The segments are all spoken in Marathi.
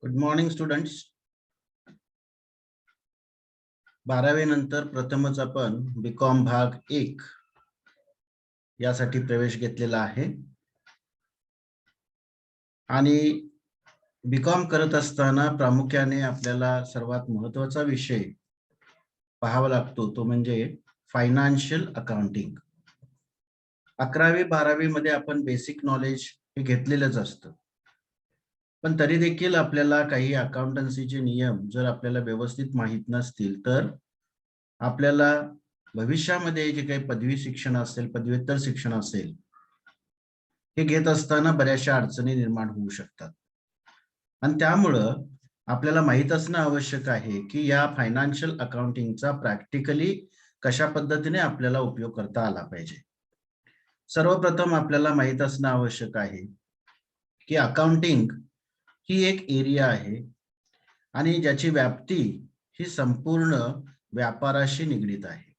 Good morning students. 12वी नंतर प्रथमच आपण बीकॉम भाग 1 यासाठी प्रवेश घेतलेला आहे आणि बीकॉम करत असताना प्रामुख्याने आपल्याला सर्वात महत्त्वाचा विषय पाहावा लागतो तो म्हणजे फायनान्शियल अकाउंटिंग. 11वी 12वी मध्ये आपण बेसिक नॉलेज हे घेतलेलंच असतं, पण तरी देखील आपल्याला काही अकाउंटन्सीचे नियम जर आपल्याला व्यवस्थित माहित नसतील तर आपल्याला भविष्यामध्ये जे काही पदवी शिक्षण असेल, पदव्युत्तर शिक्षण असेल, हे घेत असताना बऱ्याचशा अडचणी निर्माण होऊ शकतात. आणि त्यामुळं आपल्याला माहित असणं आवश्यक आहे की या फायनान्शियल अकाउंटिंगचा प्रॅक्टिकली कशा पद्धतीने आपल्याला उपयोग करता आला पाहिजे. सर्वप्रथम आपल्याला माहित असणं आवश्यक आहे की अकाउंटिंग ही एक एरिया आहे आणि ज्याची व्याप्ती ही संपूर्ण व्यापाराशी निगडीत आहे,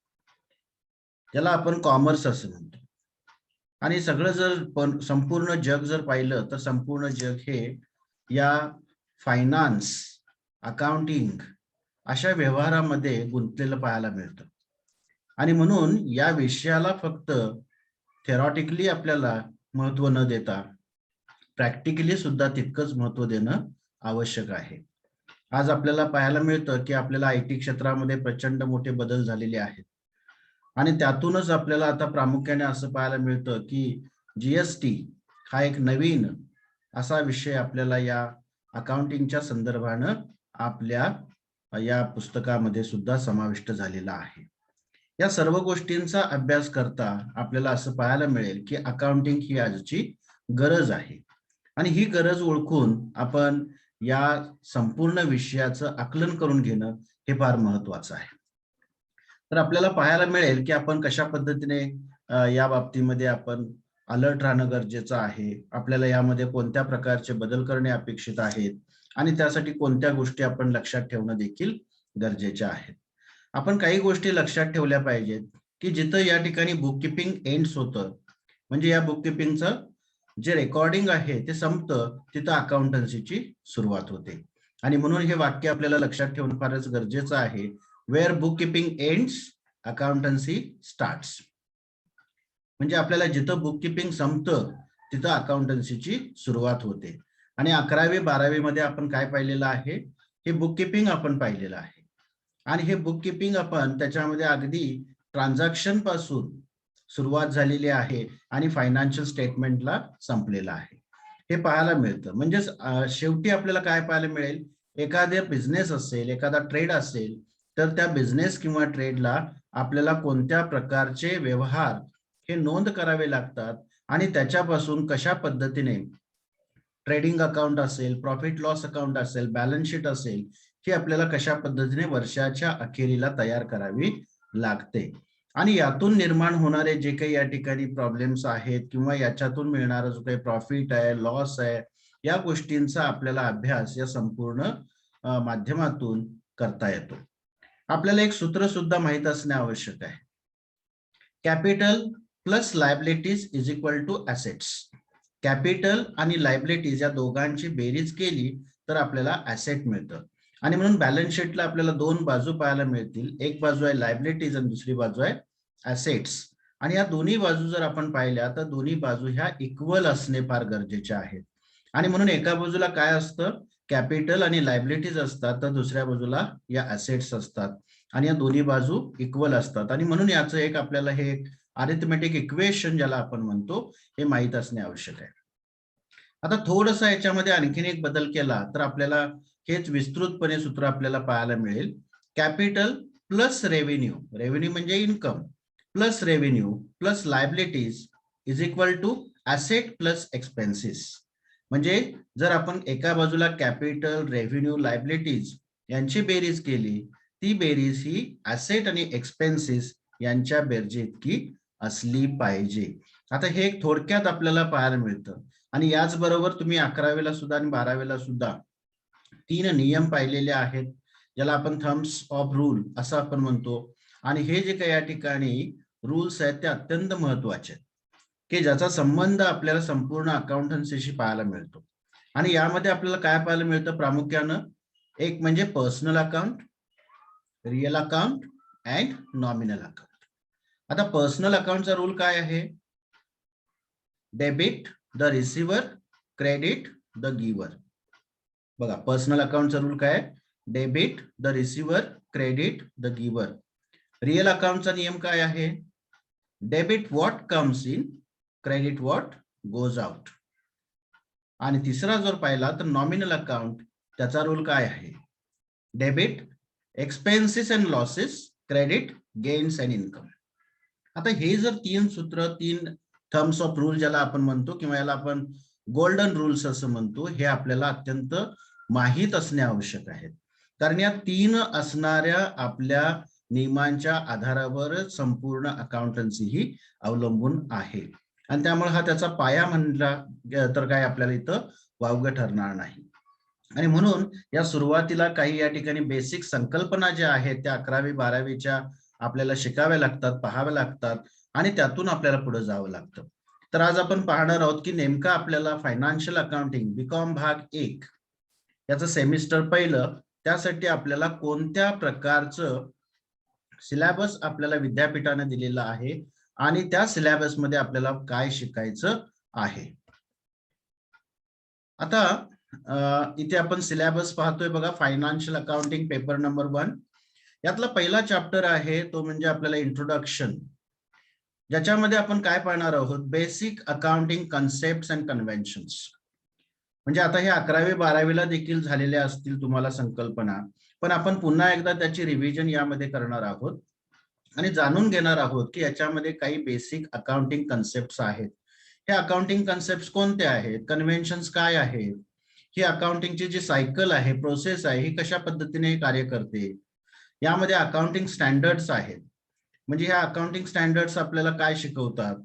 ज्याला आपण कॉमर्स असं म्हणतो. आणि सगळं जर संपूर्ण जग जर पाहिलं तर संपूर्ण जग हे या फायनान्स, अकाउंटिंग अशा व्यवहारामध्ये गुंतलेलं पाहायला मिळतं. आणि म्हणून या विषयाला फक्त थेरॉटिकली आपल्याला महत्त्व न देता प्रॅक्टिकली सुद्धा तितकंच महत्त्व देणं आवश्यक आहे. आज आपल्याला पाहायला मिळतं की आपल्याला IT क्षेत्रामध्ये प्रचंड मोठे बदल झालेले आहेत आणि त्यातूनच आपल्याला आता प्रामुख्याने असं पाहायला मिळतं की GST हा एक नवीन असा विषय आपल्याला या अकाउंटिंगच्या संदर्भानं आपल्या या पुस्तकामध्ये सुद्धा समाविष्ट झालेला आहे. या सर्व गोष्टींचा अभ्यास करता आपल्याला असं पाहायला मिळेल की अकाउंटिंग ही आजची गरज आहे आणि ही गरज ओळखून आपण या संपूर्ण विषयाचं आकलन करून घेणं हे फार महत्वाचं आहे. तर आपल्याला पाहायला मिळेल की आपण कशा पद्धतीने या बाबतीमध्ये आपण अलर्ट राहणं गरजेचं आहे. आपल्याला यामध्ये कोणत्या प्रकारचे बदल करणे अपेक्षित आहेत आणि त्यासाठी कोणत्या गोष्टी आपण लक्षात ठेवणं देखील गरजेचे आहेत. आपण काही गोष्टी लक्षात ठेवल्या पाहिजेत की जिथं या ठिकाणी बुक किपिंग एंड्स होतं, म्हणजे या बुक किपिंगचं जे रेकॉर्डिंग आहे ते संपतं, तिथं अकाउंटन्सीची सुरुवात होते. आणि म्हणून हे वाक्य आपल्याला लक्षात ठेवणं फारच गरजेचं आहे. Where book keeping ends, accountancy starts. म्हणजे आपल्याला जिथं बुक किपिंग संपतं तिथं अकाउंटन्सीची सुरुवात होते. आणि 11वी 12वी मध्ये आपण काय पाहिलेलं आहे, हे बुक किपिंग आपण पाहिलेलं आहे. आणि हे बुक किपिंग आपण त्याच्यामध्ये अगदी ट्रान्झॅक्शन पासून सुरुवात झालेली आहे आणि फायनान्शियल स्टेटमेंटला संपलेला आहे हे पाहायला मिळतं. म्हणजे शेवटी आपल्याला काय पाहायला मिळेल, एखादा बिझनेस असेल, एखादा ट्रेड असेल, तर त्या बिझनेस किंवा ट्रेडला आपल्याला कोणत्या प्रकारचे व्यवहार हे नोंद करावे लागतात आणि त्याच्यापासून कशा पद्धतीने ट्रेडिंग अकाउंट असेल, प्रॉफिट लॉस अकाउंट असेल, बॅलन्स शीट असेल, ही आपल्याला कशा पद्धतीने वर्षाच्या अखेरीला तयार करावी लागते. आणि यातून निर्माण होणारे जे काही या ठिकाणी प्रॉब्लेम्स आहेत किंवा याच्यातून मिळणारा जो काही प्रॉफिट आहे, लॉस आहे, या गोष्टींचा आपल्याला अभ्यास या संपूर्ण माध्यमातून करता येतो. आपल्याला एक सूत्र सुद्धा माहित असणे आवश्यक आहे. Capital plus liabilities is equal to assets. Capital आणि लायबिलिटीज या दोघांची बेरीज केली तर आपल्याला ऍसेट मिळतं. आणि म्हणून बॅलन्स शीटला आपल्याला दोन बाजू पाहायला मिळतील. एक बाजू आहे लायबिलिटीज आणि दुसरी बाजू आहे ऍसेट्स. आणि या दोन्ही बाजू जर आपण पाहिल्या तर दोन्ही बाजू ह्या इक्वल असणे फार गरजेचे आहेत. आणि म्हणून एका बाजूला काय असतं, कॅपिटल आणि लायबिलिटीज असतात, तर दुसऱ्या बाजूला या ऍसेट्स असतात आणि या दोन्ही बाजू इक्वल असतात. आणि म्हणून याचं एक आपल्याला हे अरिथमेटिक इक्वेशन ज्याला आपण म्हणतो हे माहित असणे आवश्यक आहे. आता थोडंसं याच्यामध्ये आणखीन एक बदल केला तर आपल्याला हेच विस्तृतपणे सूत्र आपल्याला पाहायला मिळेल. कॅपिटल प्लस रेव्हेन्यू, रेव्हेन्यू म्हणजे income, plus revenue plus liabilities is equal to asset plus expenses. म्हणजे जर आपण एका बाजूला कॅपिटल, रेव्हेन्यू, लायबिलिटीज यांची बेरीज केली, ती बेरीज ही ऍसेट आणि एक्सपेन्सेस यांच्या बेरजेइतकी असली पाहिजे. आता हे थोडक्यात आपल्याला पाहायला मिळतं. आणि याचबरोबर तुम्ही 11वीला सुद्धा आणि 12वीला सुद्धा 3 नियम पाहिलेले आहेत, ज्याला आपण थम्स ऑफ रूल असं आपण म्हणतो. आणि हे जे काही या ठिकाणी रूल्स आहेत ते अत्यंत महत्वाचे आहेत की ज्याचा संबंध आपल्याला संपूर्ण अकाउंटन्सीशी पाहायला मिळतो. आणि यामध्ये आपल्याला काय पाहायला मिळतं प्रामुख्यानं, एक म्हणजे personal account, real account and nominal account. आता पर्सनल अकाउंटचा रूल काय आहे? Debit the receiver, credit the giver. बघा, पर्सनल अकाउंटचा रूल काय? Debit the receiver, credit the giver. Real अकाउंटचा नियम काय आहे? Debit what comes in, credit what goes out. आणि तिसरा जर पाहिला तर नॉमिनल अकाउंट, त्याचा रूल काय आहे? Debit expenses and losses, credit gains and income. आता हे जर तीन सूत्र, तीन थम्स ऑफ रूल ज्याला आपण म्हणतो, किंवा याला आपण गोल्डन रूल्स असं म्हणतो, हे आपल्याला अत्यंत माहीत असणे आवश्यक आहे. कारण या तीन असणाऱ्या आपल्या नियमांच्या आधारावर संपूर्ण अकाउंटन्सी ही अवलंबून आहे. आणि त्यामुळे हा त्याचा पाया म्हणला तर काय आपल्याला इथं वावगं ठरणार नाही. आणि म्हणून या सुरुवातीला काही या ठिकाणी बेसिक संकल्पना ज्या आहेत त्या 11वी 12वीच्या आपल्याला शिकाव्या लागतात, पाहाव्या लागतात, आणि त्यातून आपल्याला पुढे जावं लागतं. तर आज आपण पाहणार आहोत की नेमका आपल्याला फायनान्शियल अकाउंटिंग बीकॉम भाग 1 याचं सेमिस्टर पहिलं, त्यासाठी आपल्याला कोणत्या प्रकारचं सिलेबस आपल्याला विद्यापीठाने दिलेला आहे आणि त्या सिलेबस मध्ये आपल्याला काय शिकायचं आहे. आता इथे आपण सिलेबस पाहतोय बघा, फायनान्शियल अकाउंटिंग पेपर नंबर 1. यातला पहिला चॅप्टर आहे तो म्हणजे आपल्याला इंट्रोडक्शन, ज्याच्यामध्ये आपण काय पाहणार आहोत? Basic accounting concepts and conventions. म्हणजे आता हे 11वी 12वीला देखील झालेल्या असतील तुम्हाला संकल्पना, पण आपण पुन्हा एकदा त्याची रिव्हिजन यामध्ये करणार आहोत आणि जाणून घेणार आहोत की याच्यामध्ये काही बेसिक अकाउंटिंग कन्सेप्ट्स आहेत. हे अकाउंटिंग कन्सेप्ट कोणते आहेत, कन्व्हेन्शन्स काय आहेत, ही अकाउंटिंगची जी सायकल आहे, प्रोसेस आहे, ही कशा पद्धतीने कार्य करते. यामध्ये अकाउंटिंग स्टँडर्ड्स आहेत, म्हणजे ह्या अकाउंटिंग स्टँडर्ड्स आपल्याला काय शिकवतात,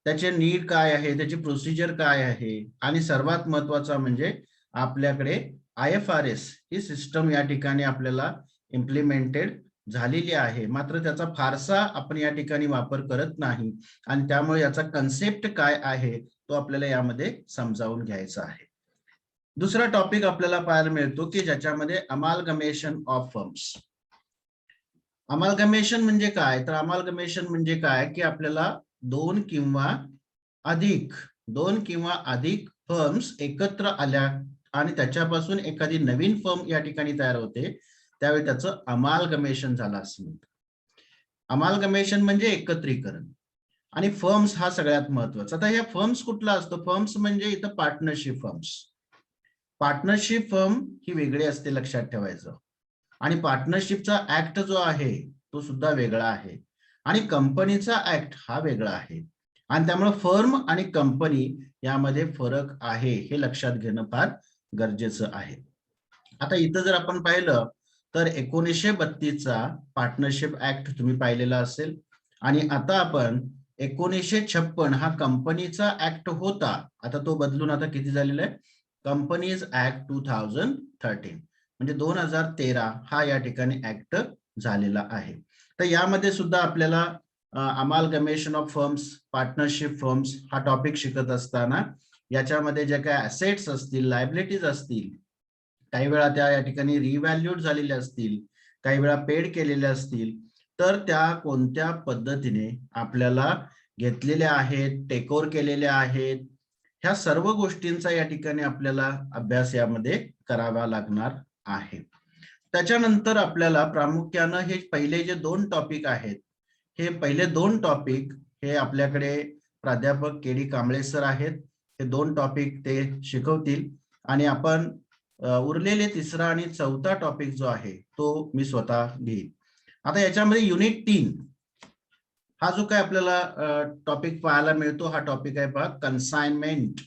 त्याचे नीड काय आहे, त्याची प्रोसिजर काय आहे, आणि सर्वात महत्वाचा म्हणजे आपल्याकडे IFRS ही सिस्टम या ठिकाणी आपल्याला इम्प्लिमेंटेड झालेली आहे, मात्र त्याचा फारसा आपण या ठिकाणी वापर करत नाही, आणि त्यामुळे याचा कन्सेप्ट काय आहे तो आपल्याला यामध्ये समजावून घ्यायचा आहे. दुसरा टॉपिक आपल्याला पाहायला मिळतो की ज्याच्यामध्ये अमालगमेशन ऑफ फर्म्स. अमालगमेशन म्हणजे काय? तर अमालगमेशन म्हणजे काय की आपल्याला दोन किंवा अधिक फर्म्स एकत्र आल्या आणि त्याच्यापासून एखादी नवीन फर्म या ठिकाणी तयार होते, त्यावेळी त्याचं अमालगमेशन झालं असं म्हणतात. अमालगमेशन म्हणजे एकत्रीकरण, आणि फर्म्स हा सगळ्यात महत्वाचा. आता ह्या फर्म्स कुठला असतो? फर्म्स म्हणजे इथं पार्टनरशिप फर्म्स. पार्टनरशिप फर्म ही वेगळी असते, लक्षात ठेवायचं. आणि पार्टनरशिपचा ऍक्ट जो आहे तो सुद्धा वेगळा आहे, आणि कंपनीचा ऍक्ट हा वेगळा आहे, आणि त्यामुळे फर्म आणि कंपनी यामध्ये फरक आहे, हे लक्षात घेणं फार गरजेचं आहे. आता इथं जर आपण पाहिलं तर 1932चा पार्टनरशिप ऍक्ट तुम्ही पाहिलेला असेल, आणि आता आपण 1956 हा कंपनीचा ऍक्ट होता, आता तो बदलून आता किती झालेला आहे? कंपनीज ऍक्ट 2013, म्हणजे 2013 हा या ठिकाणी ऍक्ट झालेला आहे. तर यामध्ये सुद्धा आपल्याला amalgamation of firms, partnership firms हा टॉपिक शिकत असताना याच्यामध्ये जे काही असेट्स असतील, लायबिलिटीज असतील, काही वेळा त्या या ठिकाणी रिव्हॅल्यूड झालेल्या असतील, काही वेळा पेड केलेल्या असतील, तर त्या कोणत्या पद्धतीने आपल्याला घेतलेल्या आहेत, टेकओव्हर केलेल्या आहेत, ह्या सर्व गोष्टींचा या ठिकाणी आपल्याला अभ्यास यामध्ये करावा लागणार आहे. त्याच्यानंतर आपल्याला प्रामुख्यानं हे पहिले जे 2 टॉपिक आहेत, हे पहिले 2 टॉपिक हे आपल्याकडे प्राध्यापक KD कांबळे सर आहेत, हे 2 टॉपिक ते शिकवतील, आणि आपण उरलेले तिसरा आणि चौथा टॉपिक जो आहे तो मी स्वतः घेईन. आता याच्यामध्ये युनिट 3 हा जो काय आपल्याला टॉपिक पाहायला मिळतो, हा टॉपिक आहे पहा, कन्साइनमेंट.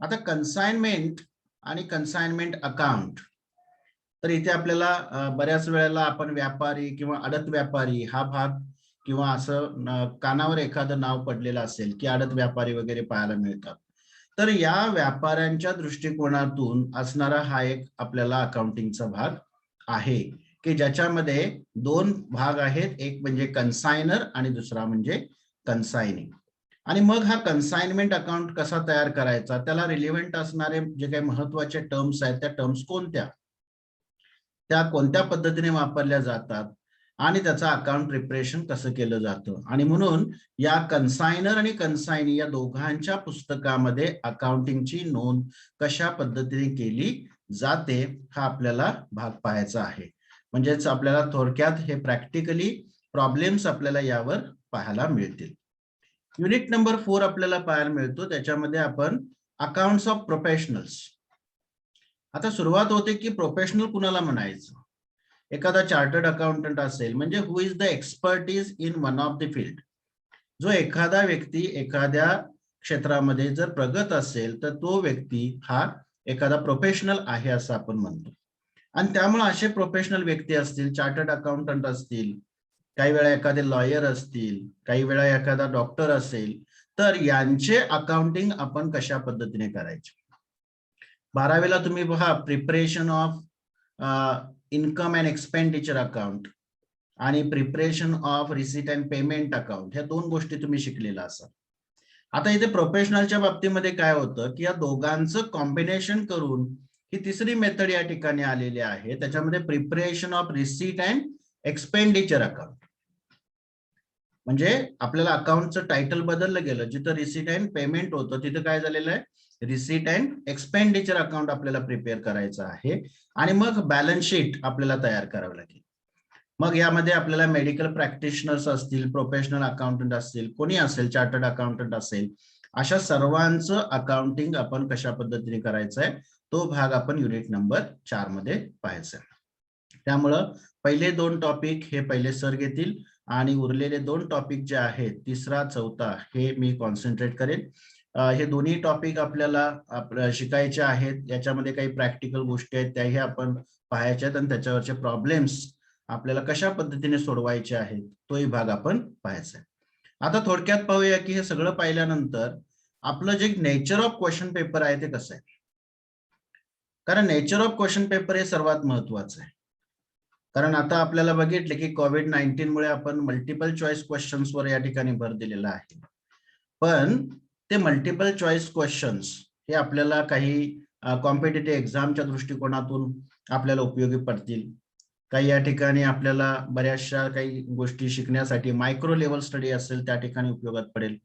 आता कन्साइनमेंट आणि कन्साइनमेंट अकाउंट, तर इथे आपल्याला बऱ्याच वेळेला आपण व्यापारी किंवा आडत व्यापारी हा भाग, किंवा असं कानावर एखादं नाव पडलेलं असेल की आडत व्यापारी वगैरे पाहायला मिळतात. तर या व्यापाऱ्यांच्या दृष्टिकोनातून असणारा हा एक आपल्याला अकाउंटिंगचा भाग आहे, की ज्याच्यामध्ये 2 भाग आहेत, एक म्हणजे कन्सायनर आणि दुसरा म्हणजे कन्सायनिंग. आणि मग हा कन्साइनमेंट अकाउंट कसा तयार करायचा, त्याला रिलेव्हंट असणारे जे काही महत्वाचे टर्म्स आहेत त्या टर्म्स कोणत्या, त्या कोणत्या पद्धतीने वापरल्या जातात आणि त्याचं अकाउंट प्रिपरेशन कसं केलं जातं. आणि म्हणून या कन्सायनर आणि कन्सायनी या दोघांच्या पुस्तकामध्ये अकाउंटिंगची नोंद कशा पद्धतीने केली जाते हा आपल्याला भाग पाहायचा आहे. म्हणजेच आपल्याला थोडक्यात हे प्रॅक्टिकली प्रॉब्लेम्स आपल्याला यावर पाहायला मिळतील. युनिट नंबर 4 आपल्याला पाहायला मिळतो, त्याच्यामध्ये आपण अकाउंट्स ऑफ प्रोफेशनल्स. आता सुरुवात होते की प्रोफेशनल कुणाला म्हणायचं. एखादा चार्टर्ड अकाउंटंट असेल म्हणजे who is the expertise in one of the field. जो एखादा व्यक्ती एखाद्या क्षेत्रामध्ये जर प्रगत असेल तर तो व्यक्ती हा एखादा प्रोफेशनल आहे असं आपण म्हणतो. आणि त्यामुळे असे प्रोफेशनल व्यक्ती असतील, चार्टर्ड अकाउंटंट असतील, काही वेळा एखादे लॉयर असतील, काही वेळा एखादा डॉक्टर असेल, तर यांचे अकाउंटिंग आपण कशा पद्धतीने करायचे. 12वीला तुम्ही पहा preparation of income and expenditure account आणि preparation of receipt and payment account, ह्या दोन गोष्टी तुम्ही शिकलेला असाल. आता इथे प्रोफेशनलच्या बाबतीमध्ये काय होतं की या दोघांचं कॉम्बिनेशन करून ही तिसरी मेथड या ठिकाणी आलेली आहे, त्याच्यामध्ये preparation of receipt and expenditure account. म्हणजे आपल्याला अकाउंटचं टायटल बदललं गेलं, जिथं रिसीट अँड पेमेंट होतं तिथं काय झालेलं आहे, रिसीट अँड एक्सपेंडिचर अकाउंट आपल्याला प्रिपेअर करायचं आहे. आणि मग बॅलन्स शीट आपल्याला तयार करावं लागेल. मग यामध्ये आपल्याला मेडिकल प्रॅक्टिशनर्स असतील, प्रोफेशनल अकाउंटंट असतील, कोणी असेल, चार्टर्ड अकाउंटंट असेल, अशा सर्वांचं अकाउंटिंग आपण कशा पद्धतीने करायचंय तो भाग आपण युनिट नंबर 4 मध्ये पाहायचा. त्यामुळं पहिले 2 टॉपिक हे पहिले सर घेतील आणि उरलेले 2 टॉपिक जे आहेत, तिसरा चौथा, हे मी कॉन्सन्ट्रेट करेन. हे दोन्ही टॉपिक आपल्याला शिकायचे आहेत. याच्यामध्ये काही प्रॅक्टिकल गोष्टी आहेत त्याही आपण पाहायच्या आहेत आणि त्याच्यावरचे प्रॉब्लेम्स आपल्याला कशा पद्धतीने सोडवायचे आहेत तोही भाग आपण पाहायचा आहे. आता थोडक्यात पाहूया की हे सगळं पाहिल्यानंतर आपलं जे नेचर ऑफ क्वेश्चन पेपर आहे ते कसं आहे. कारण नेचर ऑफ क्वेश्चन पेपर हे सर्वात महत्वाचं आहे. कारण आता आपल्याला बघितले की कोविड-19 मुळे आपण मल्टिपल चॉईस क्वेश्चन्सवर या ठिकाणी भर दिलेला आहे. पण ते मल्टिपल चॉईस क्वेश्चन्स हे आपल्याला काही कॉम्पिटिटिव्ह एक्झामच्या दृष्टिकोनातून आपल्याला उपयोगी पडतील. काही या ठिकाणी आपल्याला बऱ्याचशा काही गोष्टी शिकण्यासाठी मायक्रो लेवल स्टडी असेल त्या ठिकाणी उपयोगात पडेल.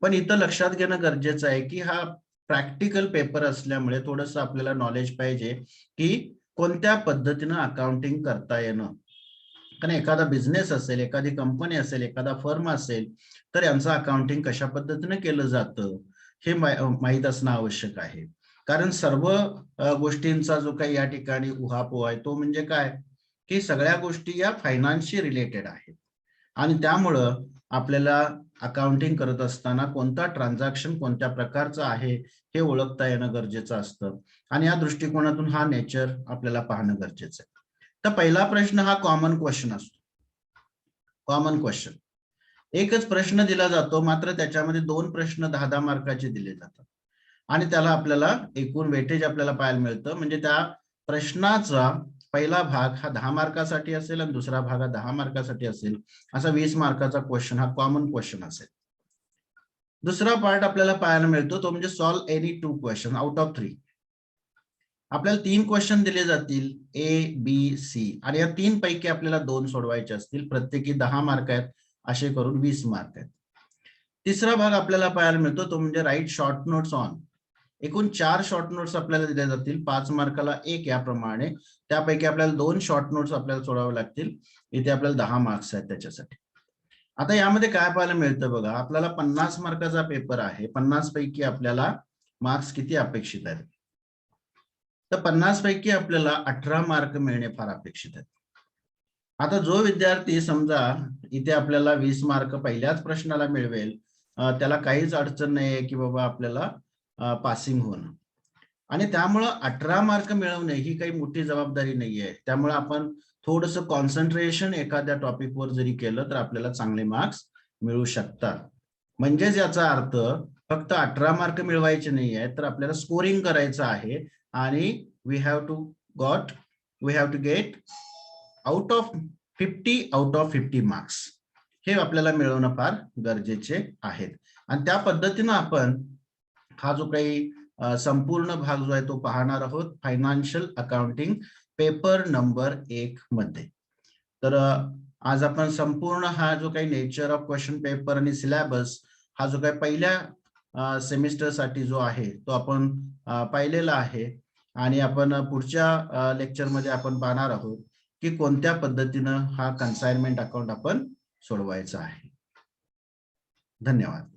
पण इथं लक्षात घेणं गरजेचं आहे की हा प्रॅक्टिकल पेपर असल्यामुळे थोडंसं आपल्याला नॉलेज पाहिजे की कोणत्या पद्धतीनं अकाउंटिंग करता येणं. कारण एखादा बिझनेस असेल, एखादी कंपनी असेल, एखादा फर्म असेल, तर यांचं अकाउंटिंग कशा पद्धतीने केलं जातं हे माहीत असणं आवश्यक आहे. कारण सर्व गोष्टींचा जो काही या ठिकाणी उहापोह आहे तो म्हणजे काय की सगळ्या गोष्टी या फायनान्सशी रिलेटेड आहेत. आणि त्यामुळं आपल्याला अकाउंटिंग करत असताना कोणता ट्रान्झॅक्शन कोणत्या प्रकारचं आहे हे ओळखता येणं गरजेचं असतं. आणि या दृष्टिकोनातून हा नेचर आपल्याला पाहणं गरजेचं आहे. तर पहिला प्रश्न हा कॉमन क्वेश्चन असतो. कॉमन क्वेश्चन एकच प्रश्न दिला जातो, मात्र त्याच्यामध्ये 2 प्रश्न 10-10 मार्काचे दिले जातात आणि त्याला आपल्याला एकूण वेटेज आपल्याला पाहायला मिळतं. म्हणजे त्या प्रश्नाचा पहिला भाग हा 10 मार्कासाठी असेल आणि दुसरा भाग हा 10 मार्कासाठी असेल. असा 20 मार्काचा क्वेश्चन हा कॉमन क्वेश्चन असेल. दुसरा पार्ट आपल्याला पाहायला मिळतो तो म्हणजे solve any 2 question out of 3. आपल्याला 3 क्वेश्चन दिले जातील ए, बी, सी आणि या 3 पैकी आपल्याला 2 सोडवायचे असतील. प्रत्येकी 10 मार्क आहेत, असे करून 20 मार्क आहेत. तिसरा भाग आपल्याला पाहायला मिळतो तो म्हणजे राईट शॉर्ट नोट्स ऑन. एकूण 4 शॉर्ट नोट्स आपल्याला दिल्या जातील, 5 मार्काला 1 याप्रमाणे. त्यापैकी आपल्याला 2 शॉर्ट नोट्स आपल्याला सोडावे लागतील. इथे आपल्याला 10 मार्क्स आहेत त्याच्यासाठी. आता यामध्ये काय पाहायला मिळतं बघा, आपल्याला 50 मार्काचा पेपर आहे. 50 पैकी आपल्याला मार्क्स किती अपेक्षित आहेत, तर 50 पैकी आपल्याला 18 मार्क मिळणे फार अपेक्षित आहे. आता जो विद्यार्थी समजा इथे आपल्याला 20 मार्क पहिल्याच प्रश्नाला मिळवेल, त्याला काहीच अडचण नाहीये की बाबा आपल्याला पासिंग होणं. आणि त्यामुळं 18 मार्क मिळवणे ही काही मोठी जबाबदारी नाहीये. त्यामुळे आपण थोडंसं कॉन्सन्ट्रेशन एखाद्या टॉपिकवर जरी केलं तर आपल्याला चांगले मार्क्स मिळू शकतात. म्हणजेच याचा अर्थ फक्त 18 मार्क मिळवायचे नाही आहेत, तर आपल्याला स्कोरिंग करायचं आहे आणि we have to get out of 50 out of 50 marks हे आपल्याला मिळवणं फार गरजेचे आहेत. आणि त्या पद्धतीनं आपण हा जो काही संपूर्ण भाग जो आहे तो पाहणार आहोत फायनान्शियल अकाउंटिंग पेपर नंबर 1 मध्ये. तर आज आपण संपूर्ण हा जो काही नेचर ऑफ क्वेश्चन पेपर आणि सिलेबस हा जो काही पहिल्या सेमिस्टर साठी जो आहे तो आपण पाहिलेला आहे आणि आपण पुढच्या लेक्चर मध्ये आपण पाहणार आहोत की कोणत्या पद्धतीनं हा कन्साइनमेंट अकाउंट आपण सोडवायचा आहे. धन्यवाद.